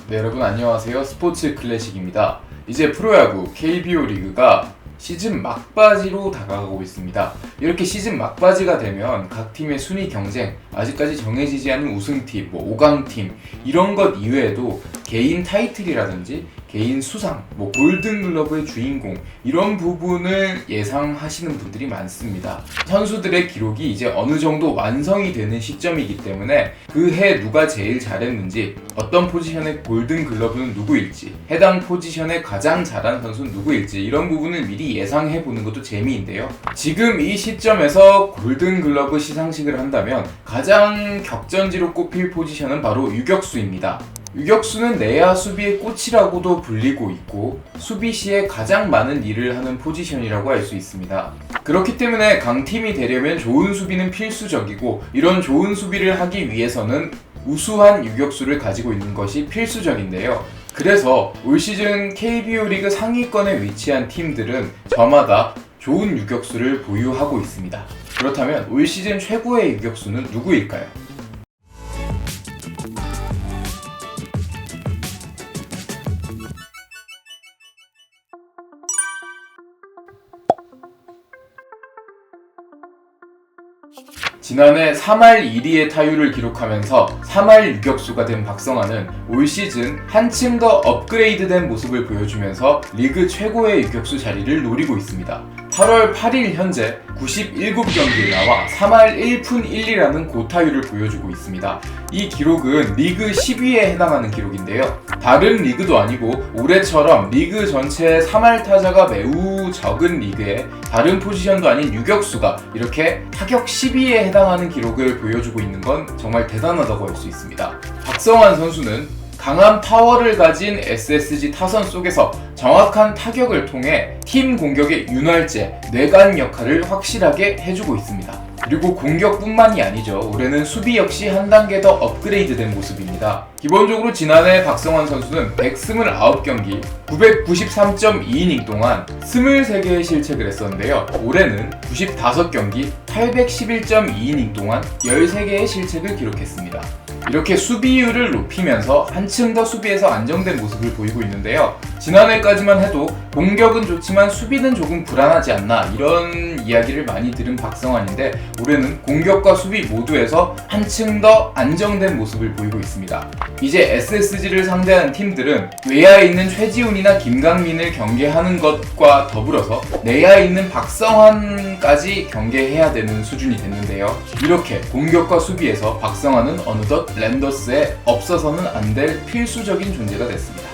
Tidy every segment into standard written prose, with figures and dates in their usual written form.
네, 여러분 안녕하세요. 스포츠 클래식입니다. 이제 프로야구 KBO 리그가 시즌 막바지로 다가가고 있습니다. 이렇게 시즌 막바지가 되면 각 팀의 순위 경쟁, 아직까지 정해지지 않은 우승팀, 5강팀 이런 것 이외에도 개인 타이틀이라든지 개인 수상, 골든글러브의 주인공 이런 부분을 예상하시는 분들이 많습니다. 선수들의 기록이 이제 어느 정도 완성이 되는 시점이기 때문에 그 해 누가 제일 잘했는지, 어떤 포지션의 골든글러브는 누구일지, 해당 포지션에 가장 잘한 선수는 누구일지 이런 부분을 미리 예상해보는 것도 재미인데요. 지금 이 시점에서 골든글러브 시상식을 한다면 가장 격전지로 꼽힐 포지션은 바로 유격수입니다. 유격수는 내야 수비의 꽃이라고도 불리고 있고 수비 시에 가장 많은 일을 하는 포지션이라고 할 수 있습니다. 그렇기 때문에 강팀이 되려면 좋은 수비는 필수적이고, 이런 좋은 수비를 하기 위해서는 우수한 유격수를 가지고 있는 것이 필수적인데요. 그래서 올 시즌 KBO 리그 상위권에 위치한 팀들은 저마다 좋은 유격수를 보유하고 있습니다. 그렇다면 올 시즌 최고의 유격수는 누구일까요? 지난해 3할 1리의 타율을 기록하면서 3할 유격수가 된 박성환은 올 시즌 한층 더 업그레이드된 모습을 보여주면서 리그 최고의 유격수 자리를 노리고 있습니다. 8월 8일 현재 97경기에 나와 3할 1푼 1리라는 고타율을 보여주고 있습니다. 이 기록은 리그 10위에 해당하는 기록인데요. 다른 리그도 아니고 올해처럼 리그 전체의 3할 타자가 매우 적은 리그에 다른 포지션도 아닌 유격수가 이렇게 타격 10위에 해당하는 기록을 보여주고 있는 건 정말 대단하다고 할 수 있습니다. 박성환 선수는 강한 파워를 가진 SSG 타선 속에서 정확한 타격을 통해 팀 공격의 윤활제, 뇌관 역할을 확실하게 해주고 있습니다. 그리고 공격뿐만이 아니죠. 올해는 수비 역시 한 단계 더 업그레이드된 모습입니다. 기본적으로 지난해 박성환 선수는 129경기, 993.2이닝 동안 23개의 실책을 했었는데요. 올해는 95경기, 811.2이닝 동안 13개의 실책을 기록했습니다. 이렇게 수비율을 높이면서 한층 더 수비에서 안정된 모습을 보이고 있는데요. 지난해까지만 해도 공격은 좋지만 수비는 조금 불안하지 않나 이런 이야기를 많이 들은 박성환인데, 올해는 공격과 수비 모두에서 한층 더 안정된 모습을 보이고 있습니다. 이제 SSG를 상대하는 팀들은 외야에 있는 최지훈이나 김강민을 경계하는 것과 더불어서 내야에 있는 박성환까지 경계해야 되는 수준이 됐는데요. 이렇게 공격과 수비에서 박성환은 어느덧 랜더스에 없어서는 안 될 필수적인 존재가 됐습니다.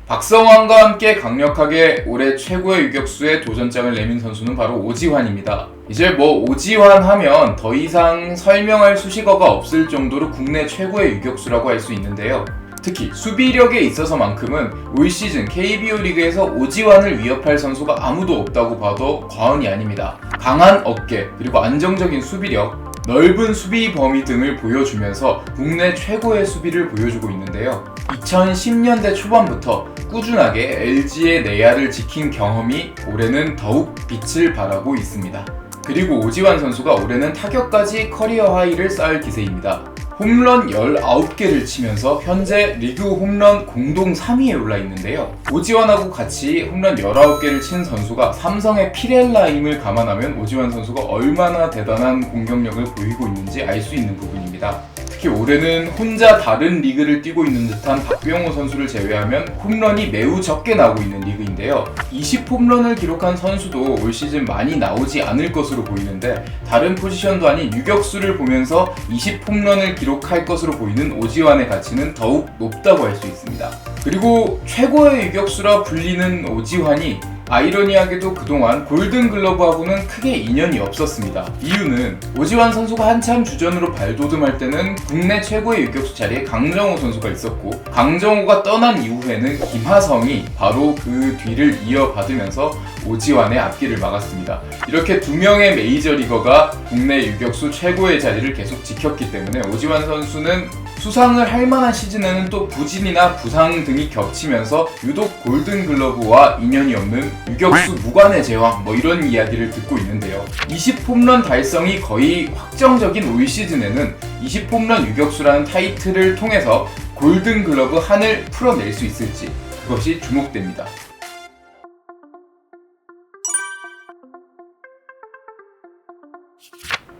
박성환과 함께 강력하게 올해 최고의 유격수의 도전장을 내민 선수는 바로 오지환입니다. 이제 오지환 하면 더 이상 설명할 수식어가 없을 정도로 국내 최고의 유격수라고 할 수 있는데요. 특히 수비력에 있어서만큼은 올 시즌 KBO 리그에서 오지환을 위협할 선수가 아무도 없다고 봐도 과언이 아닙니다. 강한 어깨, 그리고 안정적인 수비력, 넓은 수비 범위 등을 보여주면서 국내 최고의 수비를 보여주고 있는데요. 2010년대 초반부터 꾸준하게 LG의 내야를 지킨 경험이 올해는 더욱 빛을 발하고 있습니다. 그리고 오지환 선수가 올해는 타격까지 커리어 하이를 쌓을 기세입니다. 홈런 19개를 치면서 현재 리그 홈런 공동 3위에 올라 있는데요. 오지환하고 같이 홈런 19개를 친 선수가 삼성의 피렐라임을 감안하면 오지환 선수가 얼마나 대단한 공격력을 보이고 있는지 알 수 있는 부분입니다. 특히 올해는 혼자 다른 리그를 뛰고 있는 듯한 박병호 선수를 제외하면 홈런이 매우 적게 나오고 있는 리그인데요. 20홈런을 기록한 선수도 올 시즌 많이 나오지 않을 것으로 보이는데, 다른 포지션도 아닌 유격수를 보면서 20홈런을 기록할 것으로 보이는 오지환의 가치는 더욱 높다고 할 수 있습니다. 그리고 최고의 유격수라 불리는 오지환이 아이러니하게도 그동안 골든글러브하고는 크게 인연이 없었습니다. 이유는 오지환 선수가 한참 주전으로 발돋움할 때는 국내 최고의 유격수 자리에 강정호 선수가 있었고, 강정호가 떠난 이후에는 김하성이 바로 그 뒤를 이어받으면서 오지환의 앞길을 막았습니다. 이렇게 두 명의 메이저리거가 국내 유격수 최고의 자리를 계속 지켰기 때문에 오지환 선수는 수상을 할 만한 시즌에는 또 부진이나 부상 등이 겹치면서 유독 골든글러브와 인연이 없는 유격수 무관의 제왕 이런 이야기를 듣고 있는데요. 20홈런 달성이 거의 확정적인 올 시즌에는 20홈런 유격수라는 타이틀을 통해서 골든글러브 한을 풀어낼 수 있을지 그것이 주목됩니다.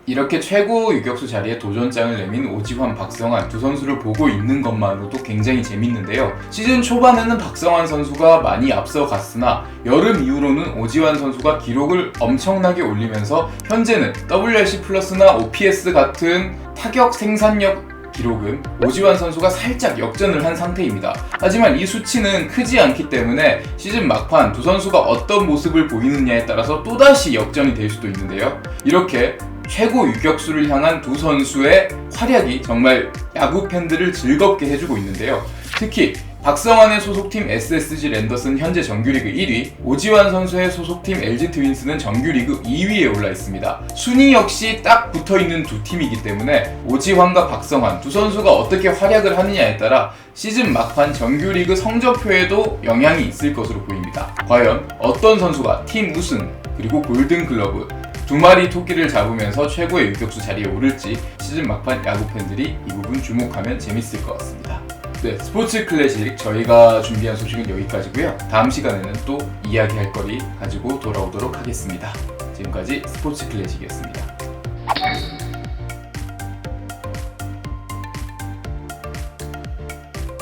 이렇게 최고 유격수 자리에 도전장을 내민 오지환, 박성환 두 선수를 보고 있는 것만으로도 굉장히 재밌는데요. 시즌 초반에는 박성환 선수가 많이 앞서갔으나 여름 이후로는 오지환 선수가 기록을 엄청나게 올리면서 현재는 WRC 플러스나 OPS 같은 타격 생산력 기록은 오지환 선수가 살짝 역전을 한 상태입니다. 하지만 이 수치는 크지 않기 때문에 시즌 막판 두 선수가 어떤 모습을 보이느냐에 따라서 또다시 역전이 될 수도 있는데요. 이렇게 최고 유격수를 향한 두 선수의 활약이 정말 야구 팬들을 즐겁게 해주고 있는데요. 특히 박성환의 소속팀 SSG 랜더스는 현재 정규리그 1위, 오지환 선수의 소속팀 LG 트윈스는 정규리그 2위에 올라 있습니다. 순위 역시 딱 붙어있는 두 팀이기 때문에 오지환과 박성환 두 선수가 어떻게 활약을 하느냐에 따라 시즌 막판 정규리그 성적표에도 영향이 있을 것으로 보입니다. 과연 어떤 선수가 팀 우승 그리고 골든글러브 두 마리 토끼를 잡으면서 최고의 유격수 자리에 오를지 시즌 막판 야구 팬들이 이 부분 주목하면 재밌을 것 같습니다. 네, 스포츠 클래식 저희가 준비한 소식은 여기까지고요. 다음 시간에는 또 이야기할 거리 가지고 돌아오도록 하겠습니다. 지금까지 스포츠 클래식이었습니다.